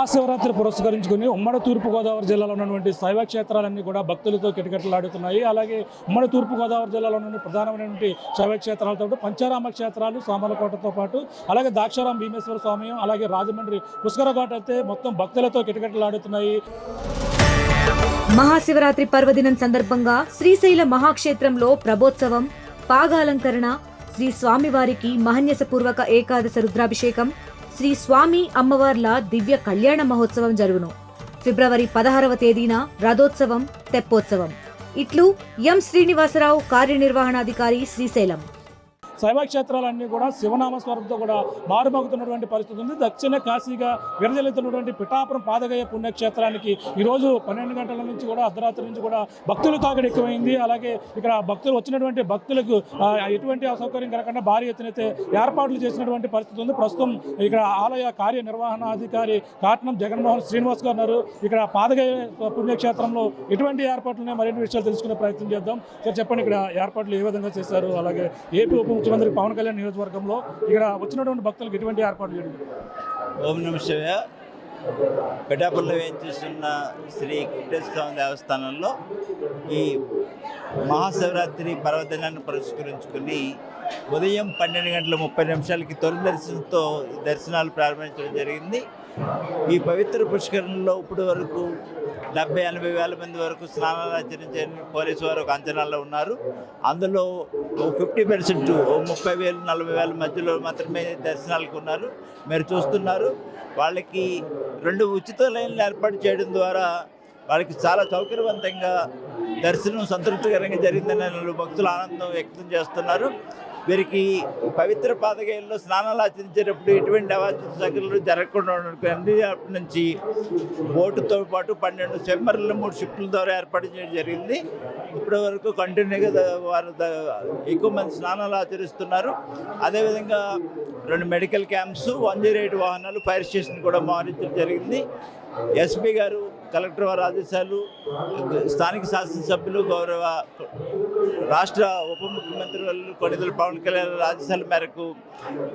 మహాశివరాత్రి పురస్కరించుకుని ఉమ్మడి తూర్పుగోదావరి జిల్లాలో ఉన్నటువంటి శైవ క్షేత్రాలన్నీ కూడా భక్తులతో కిటకిటలాడుతున్నాయి. అలాగే ఉమ్మడి తూర్పుగోదావరి జిల్లాలో ఉన్న ప్రధానమైనటువంటి శైవ క్షేత్రాలతో పాటు పంచారామ క్షేత్రాలు సామర్లకోటతో పాటు అలాగే దాక్షారాం భీమేశ్వర స్వామి అలాగే రాజమండ్రి పుష్కరఘాట్ అయితే మొత్తం భక్తులతో కిటకిటలాడుతున్నాయి. మహాశివరాత్రి పర్వదినం సందర్భంగా శ్రీశైల మహాక్షేత్రంలో ప్రభోత్సవం, పాగాలంకరణ, శ్రీ స్వామివారికి మహన్యసపూర్వక ఏకాదశ రుద్రాభిషేకం, శ్రీ స్వామి అమ్మవార్ల దివ్య కళ్యాణ మహోత్సవం జరుగును. ఫిబ్రవరి 16వ తేదీన రథోత్సవం, తెప్పోత్సవం. ఇట్లు ఎం శ్రీనివాసరావు, కార్యనిర్వహణాధికారి, శ్రీశైలం. శైవ క్షేత్రాలన్నీ కూడా శివనామస్వరంతో కూడా మారుమోగుతున్నటువంటి పరిస్థితి ఉంది. దక్షిణ కాశీగా విరజల్లుతున్నటువంటి పిఠాపురం పాదగయ పుణ్యక్షేత్రానికి ఈరోజు 12 గంటల నుంచి కూడా అర్ధరాత్రి నుంచి కూడా భక్తులు తాకిడి ఎక్కువైంది. అలాగే ఇక్కడ భక్తులు వచ్చినటువంటి భక్తులకు ఎటువంటి అసౌకర్యం కలగకుండా భారీ ఎత్తునైతే ఏర్పాట్లు చేసినటువంటి పరిస్థితి ఉంది. ప్రస్తుతం ఇక్కడ ఆలయ కార్యనిర్వహణాధికారి కాట్నం జగన్మోహన్ శ్రీనివాస్ గారు ఉన్నారు. ఇక్కడ పాదగయ పుణ్యక్షేత్రంలో ఎటువంటి ఏర్పాట్లు ఉన్నాయి, మరిన్ని విషయాలు తెలుసుకునే ప్రయత్నం చేద్దాం. సార్ చెప్పండి, ఇక్కడ ఏర్పాట్లు ఏ విధంగా చేశారు? అలాగే ఏపీ ఉప ముఖ్యమంత్రి పవన్ కళ్యాణ్ నియోజకవర్గంలో ఇక్కడ వచ్చినటువంటి భక్తులకు ఎటువంటి ఏర్పాట్లు చేయడం? ఓం నమః శివాయ. పిఠాపురంలో వేయించేస్తున్న శ్రీ వెంకటేశ్వర స్వామి దేవస్థానంలో ఈ మహాశివరాత్రి పర్వదినాన్ని పురస్కరించుకుని ఉదయం 12:30 తొలి దర్శనంతో దర్శనాలు ప్రారంభించడం జరిగింది. ఈ పవిత్ర పుష్కరంలో ఇప్పటి వరకు 70-80 వేల మంది వరకు స్నానాలు ఆచరించని పోలీసు వారు ఒక అంచనాల్లో ఉన్నారు. అందులో 50%, 30,000-40,000 మధ్యలో మాత్రమే దర్శనాలకు ఉన్నారు. మీరు చూస్తున్నారు, వాళ్ళకి 2 ఉచిత లైన్లు ఏర్పాటు చేయడం ద్వారా వాళ్ళకి చాలా సౌకర్యవంతంగా దర్శనం సంతృప్తికరంగా జరిగిందని భక్తులు ఆనందం వ్యక్తం చేస్తున్నారు. వీరికి పవిత్ర పాదగయల్లో స్నానాలు ఆచరించేటప్పుడు ఎటువంటి అవాంఛిత సంఘటనలు జరగకుండా అన్ని నుంచి బోటుతో పాటు 12 స్విమ్మర్లు 3 షిప్ల ద్వారా ఏర్పాటు చేయడం జరిగింది. ఇప్పటి వరకు కంటిన్యూగా వారు ఎక్కువ మంది స్నానాలు ఆచరిస్తున్నారు. అదేవిధంగా 2 మెడికల్ క్యాంప్స్, 108 వాహనాలు, ఫైర్ స్టేషన్ కూడా మోహరించడం జరిగింది. ఎస్పీ గారు, కలెక్టర్ వారి ఆదేశాలు, స్థానిక శాసనసభ్యులు, గౌరవ రాష్ట్ర ఉప ముఖ్యమంత్రి వాళ్ళు కొణిదెల పవన్ కళ్యాణ్ ఆదేశాల మేరకు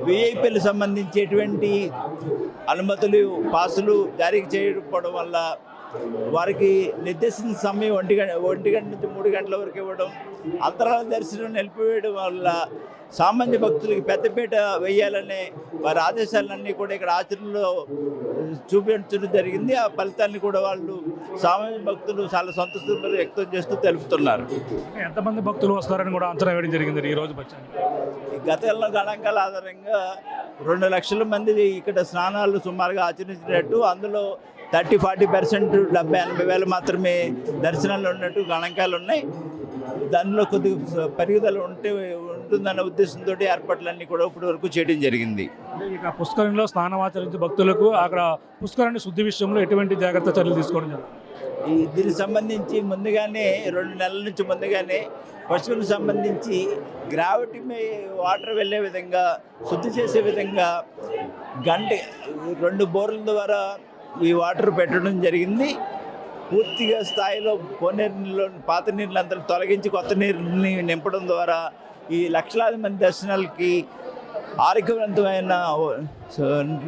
విఐపీలకు సంబంధించి ఎటువంటి అనుమతులు, పాసులు జారీ చేయకపోవడం వల్ల వారికి నిర్దేశించిన సమయం 1 గంట నుంచి 3 గంటల వరకు ఇవ్వడం, అంతరాల దర్శనం నిలిపివేయడం వల్ల సామాన్య భక్తులకి పెద్దపీట వేయాలనే వారి ఆదేశాలన్నీ కూడా ఇక్కడ ఆచరణలో చూపించడం జరిగింది. ఆ ఫలితాన్ని కూడా వాళ్ళు సామాన్య భక్తులు చాలా సంతృప్తి వ్యక్తం చేస్తూ తెలుపుతున్నారు. ఎంతమంది భక్తులు వస్తారని కూడా అంచనా వేయడం జరిగింది ఈ రోజు గతంలో గణాంకాల ఆధారంగా 2 లక్షల మంది ఇక్కడ స్నానాలు సుమారుగా ఆచరించినట్టు, అందులో 30-40%, 70-80 వేలు మాత్రమే దర్శనాలు ఉన్నట్టు గణాంకాలు ఉన్నాయి. దానిలో కొద్దిగా పెరుగుదల ఉంటుందన్న ఉద్దేశంతో ఏర్పాట్లన్నీ కూడా ఇప్పటి వరకు చేయడం జరిగింది. ఇక పుష్కరంలో స్నానం ఆచరించే భక్తులకు అక్కడ పుష్కరాన్ని శుద్ధి విషయంలో ఎటువంటి జాగ్రత్త చర్యలు తీసుకోవడం జరుగుతుంది? దీనికి సంబంధించి ముందుగానే 2 నెలల నుంచి ముందుగానే పశువులకు సంబంధించి గ్రావిటీ వాటర్ వెళ్ళే విధంగా, శుద్ధి చేసే విధంగా 2 బోర్ల ద్వారా ఈ వాటర్ పెట్టడం జరిగింది. పూర్తిగా స్థాయిలో కోనేరులో పాత నీళ్ళంతా తొలగించి కొత్త నీరుని నింపడం ద్వారా ఈ లక్షలాది మంది దర్శనాలకి ఆరోగ్యవంతమైన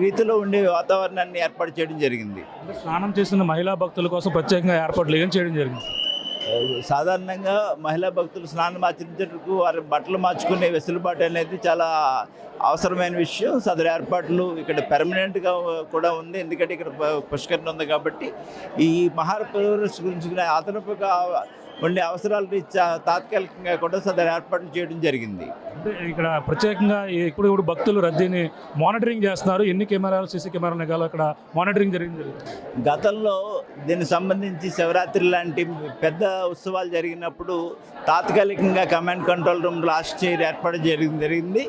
రీతిలో ఉండే వాతావరణాన్ని ఏర్పాటు చేయడం జరిగింది. స్నానం చేసిన మహిళా భక్తుల కోసం ప్రత్యేకంగా ఏర్పాట్లు ఏం చేయడం జరిగింది? సాధారణంగా మహిళా భక్తులు స్నానం ఆచరించేందుకు వారి బట్టలు మార్చుకునే వెసులుబాటు అనేది చాలా అవసరమైన విషయం. సదరు ఏర్పాట్లు ఇక్కడ పెర్మనెంట్గా కూడా ఉంది, ఎందుకంటే ఇక్కడ పుష్కరణ ఉంది కాబట్టి ఈ మహాపురుష గురించి అదనపుగా ఉండే అవసరాలు రీత్యా తాత్కాలికంగా కూడా సదరు ఏర్పాట్లు చేయడం జరిగింది. అంటే ఇక్కడ ప్రత్యేకంగా ఇప్పుడు భక్తులు రద్దీని మానిటరింగ్ చేస్తున్నారు. ఎన్ని కెమెరాలు, సీసీ కెమెరాలు నెగాలో ఇక్కడ మానిటరింగ్ జరిగింది. గతంలో దీనికి సంబంధించి శివరాత్రి లాంటి పెద్ద ఉత్సవాలు జరిగినప్పుడు తాత్కాలికంగా command control room last year ఏర్పాటు జరిగింది.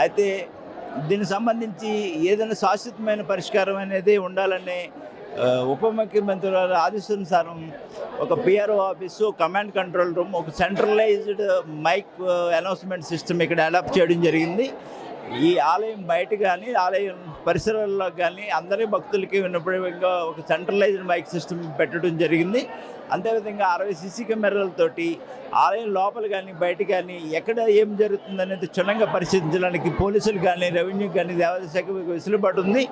అయితే దీనికి సంబంధించి ఏదైనా శాశ్వతమైన పరిష్కారం అనేది ఉండాలనే ఉప ముఖ్యమంత్రి వారి ఆదేశానుసారం ఒక PRO office, command control room, ఒక సెంట్రలైజ్డ్ మైక్ అనౌన్స్మెంట్ సిస్టమ్ ఇక్కడ అడాప్ట్ చేయడం జరిగింది. ఈ ఆలయం బయట కానీ ఆలయం పరిసరాల్లో కానీ అందరి భక్తులకి వినపడేవిగా ఒక సెంట్రలైజ్డ్ మైక్ సిస్టమ్ పెట్టడం జరిగింది. అంతేవిధంగా 60 సీసీ కెమెరాలతోటి ఆలయం లోపల కానీ బయట కానీ ఎక్కడ ఏం జరుగుతుందనేది క్షుణ్ణంగా పరిశీలించడానికి పోలీసులు కానీ రెవెన్యూ కానీ దేవాదాయ శాఖకు వెసులుబాటు ఉంది.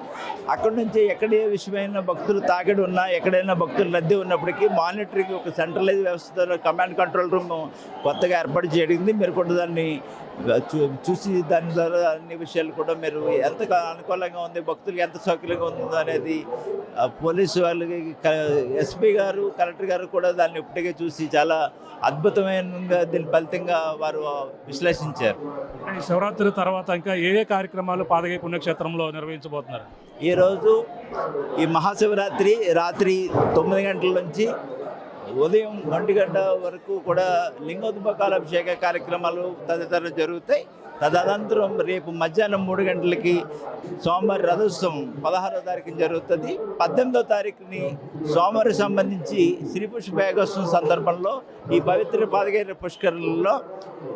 అక్కడి నుంచి ఎక్కడ ఏ విషయమైన భక్తులు తాకిడి ఉన్నా ఎక్కడైనా భక్తులు రద్దీ ఉన్నప్పటికీ మానిటరింగ్ ఒక సెంట్రలైజ్ వ్యవస్థలో కమాండ్ కంట్రోల్ రూమ్ కొత్తగా ఏర్పాటు చేయడింది. మీరు కూడా దాన్ని చూసి దాని ద్వారా అన్ని విషయాలు కూడా మీరు ఎంత అనుకూలంగా ఉంది, భక్తులకు ఎంత సౌకర్యంగా ఉందో అనేది పోలీసు వాళ్ళకి ఎస్పీ గారు కలెక్టర్ గారు కూడా దాన్ని ఇప్పటికే చూసి చాలా అద్భుతమైన దీని ఫలితంగా వారు విశ్లేషించారు. ఈ శివరాత్రి తర్వాత ఇంకా ఏ ఏ కార్యక్రమాలు పాదగయ పుణ్యక్షేత్రంలో నిర్వహించబోతున్నారు? ఈరోజు ఈ మహాశివరాత్రి రాత్రి 9 గంటల నుంచి ఉదయం 1 గంట వరకు కూడా లింగోద్భకాలాభిషేక కార్యక్రమాలు తదితరులు జరుగుతాయి. తదనంతరం రేపు మధ్యాహ్నం 3 గంటలకి సోమవారి రథోత్సవం 16వ తారీఖున జరుగుతుంది. 18వ తారీఖుని సోమవారికి సంబంధించి శ్రీ పుష్పయాగోత్సవం సందర్భంలో ఈ పవిత్ర పాదగయ పుష్కరులలో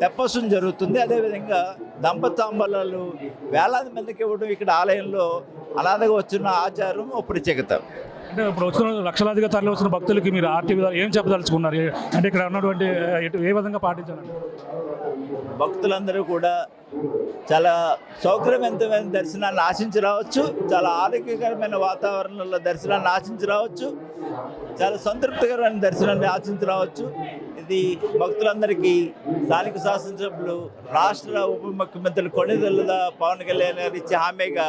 తెప్పోత్సవం జరుగుతుంది. అదేవిధంగా దంపతాంబలాలు వేలాది మందికి ఇవ్వడం ఇక్కడ ఆలయంలో అనాథగా వచ్చిన ఆచారం ఒక ప్రత్యేకత. అంటే ఇప్పుడు వచ్చిన లక్షలాదిగా తరలి వచ్చిన భక్తులకి మీరు ఆర్టీ విధాలు ఏం చెప్పదలుచుకున్నారు? అంటే ఇక్కడ ఉన్నటువంటి ఏ విధంగా పాటించాలి? భక్తులందరూ కూడా చాలా సౌకర్యవంతమైన దర్శనాన్ని ఆశించి రావచ్చు, చాలా ఆరోగ్యకరమైన వాతావరణంలో దర్శనాన్ని ఆశించి రావచ్చు, చాలా సంతృప్తికరమైన దర్శనాన్ని ఆశించి రావచ్చు. ఇది భక్తులందరికీ స్థానిక శాసనసభ్యులు రాష్ట్ర ఉప ముఖ్యమంత్రులు కొణిదెల్లుల పవన్ కళ్యాణ్ గారు ఇచ్చే హామీగా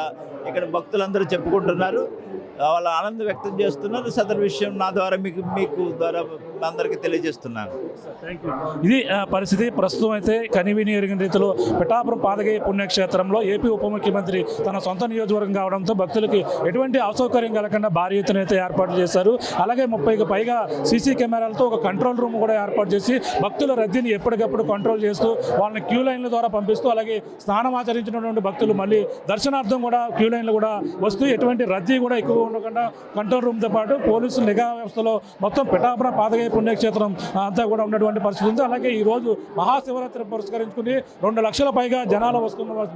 ఇక్కడ భక్తులందరూ చెప్పుకుంటున్నారు, వాళ్ళ ఆనందం వ్యక్తం చేస్తున్నారు. సదరు విషయం నా ద్వారా మీకు ద్వారా అందరికీ తెలియజేస్తున్నాను. ఇది పరిస్థితి. ప్రస్తుతం అయితే కనివిని ఎరిగిన రీతిలో పిఠాపురం పాదగయ పుణ్యక్షేత్రంలో ఏపీ ఉప ముఖ్యమంత్రి తన సొంత నియోజకవర్గం కావడంతో భక్తులకి ఎటువంటి అసౌకర్యం కలగకుండా భారీ ఎత్తున అయితే ఏర్పాటు చేశారు. అలాగే 30కి పైగా సీసీ కెమెరాలతో ఒక కంట్రోల్ రూమ్ కూడా ఏర్పాటు చేసి భక్తుల రద్దీని ఎప్పటికప్పుడు కంట్రోల్ చేస్తూ వాళ్ళని క్యూ లైన్ల ద్వారా పంపిస్తూ, అలాగే స్నానం ఆచరించినటువంటి భక్తులు మళ్ళీ దర్శనార్థం కూడా క్యూ లైన్లు కూడా వస్తూ ఎటువంటి రద్దీ కూడా ఎక్కువ ఉండకుండా కంట్రోల్ రూమ్తో పాటు పోలీసులు నిఘా వ్యవస్థలో మొత్తం పిఠాపురం పాదగయ పుణ్యక్షేత్రం అంతా కూడా ఉన్నటువంటి పరిస్థితి ఉంది. అలాగే ఈరోజు మహాశివరాత్రి పురస్కరించుకుని 2 లక్షల పైగా జనాలు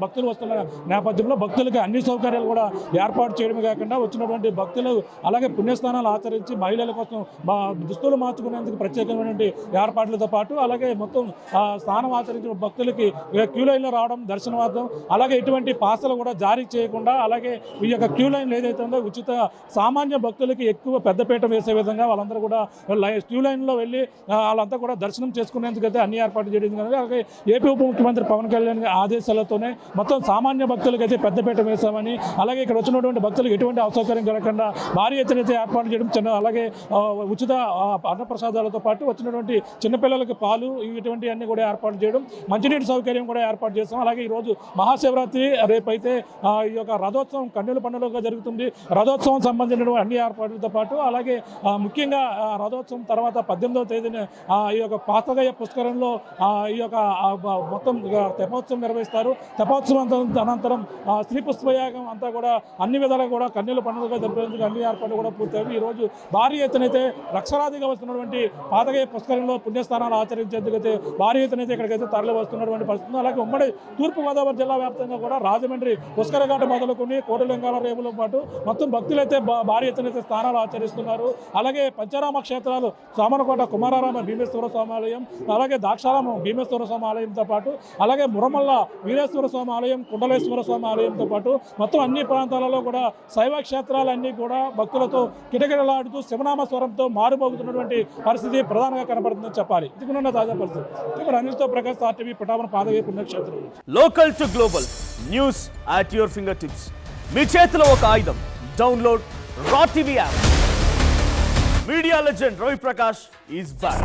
భక్తులు వస్తున్న నేపథ్యంలో భక్తులకి అన్ని సౌకర్యాలు కూడా ఏర్పాటు చేయడమే కాకుండా వచ్చినటువంటి భక్తులు అలాగే పుణ్యస్నానాలు ఆచరించి మహిళల కోసం దుస్తులు మార్చుకునేందుకు ప్రత్యేకమైనటువంటి ఏర్పాట్లతో పాటు అలాగే మొత్తం స్నానం ఆచరించిన భక్తులకి క్యూ లైన్లో రావడం దర్శనార్థం, అలాగే ఎటువంటి పాసలు కూడా జారీ చేయకుండా అలాగే ఈ యొక్క క్యూ లైన్ ఏదైతే ఉందో ఉచిత సామాన్య భక్తులకి ఎక్కువ పెద్దపీట వేసే విధంగా వాళ్ళందరూ కూడా క్యూ లైన్లో వెళ్ళి వాళ్ళంతా కూడా దర్శనం చేసుకునేందుకైతే అన్ని ఏర్పాటు చేయడం కనుక అలాగే ఏపీ ఉప ముఖ్యమంత్రి పవన్ కళ్యాణ్ ఆదేశాలతోనే మొత్తం సామాన్య భక్తులకైతే పెద్దపీట వేశామని, అలాగే ఇక్కడ వచ్చినటువంటి భక్తులకు ఎటువంటి అసౌకర్యం కలగకుండా భారీ ఎత్తున అయితే ఏర్పాటు చేయడం, అలాగే ఉచిత అన్నప్రసాదాలతో పాటు వచ్చినటువంటి చిన్నపిల్లలకి పాలు ఇటువంటి అన్ని కూడా ఏర్పాటు చేయడం, మంచినీటి సౌకర్యం కూడా ఏర్పాటు చేస్తాం. అలాగే ఈరోజు మహాశివరాత్రి రేపైతే ఈ యొక్క రథోత్సవం కన్నుల పండుగగా జరుగుతుంది. రథోత్సవం సంబంధించిన అన్ని ఏర్పాట్లతో పాటు అలాగే ముఖ్యంగా రథోత్సవం తర్వాత 18వ తేదీన ఈ యొక్క పాదగయ పుష్కరంలో ఈ యొక్క మొత్తం తెపోత్సవం నిర్వహిస్తారు. తెపోత్సవం అనంతరం శ్రీ పుష్పయాగం అంతా కూడా అన్ని విధాలుగా కూడా కన్నుల పండుగగా జరిపేందుకు అన్ని ఏర్పాట్లు కూడా పూర్తయ్యాయి. ఈరోజు భారీ ఎత్తునైతే లక్షలాదిగా వస్తున్నటువంటి పాదగయ పుష్కరంలో పుణ్యస్థానాలు ఆచరించేందుకైతే భారీ ఎత్తునైతే ఇక్కడికైతే తరలి వస్తున్నటువంటి పరిస్థితి. అలాగే ఉమ్మడి తూర్పుగోదావరి జిల్లా వ్యాప్తంగా కూడా రాజమండ్రి పుష్కరఘాట మొదలుకొని కోటలింగాల రేవులతో పాటు మొత్తం భక్తులైతే భారీ ఎత్తునైతే స్నానాలు ఆచరిస్తున్నారు. అలాగే పంచరామ క్షేత్రాలు సామనకోట కుమారారామ భీమేశ్వర స్వామి ఆలయం, అలాగే దాక్షారామ భీమేశ్వర స్వామి ఆలయంతో పాటు అలాగే మురమల్ల వీరేశ్వర స్వామి ఆలయం, కుండలేశ్వర స్వామి ఆలయంతో పాటు మొత్తం అన్ని ప్రాంతాలలో కూడా శైవ క్షేత్రాలన్నీ కూడా భక్తులతో కిటకిటలాడుతూ శివనామ స్వరంతో మారుమోగుతున్నటువంటి పరిస్థితి ప్రధానంగా కనబడుతుందని చెప్పాలి. ఇదికున్న తాజా పరిస్థితి. అనిల్తో ప్రకాష్, ఆర్టీవీ, పిఠాపురం పాదగయ పుణ్యక్షేత్రం. Local to global news at your finger tips. మీ చేతిలో ఒక ఆయుధం. Download Raw TV app. Media legend Ravi Prakash is back.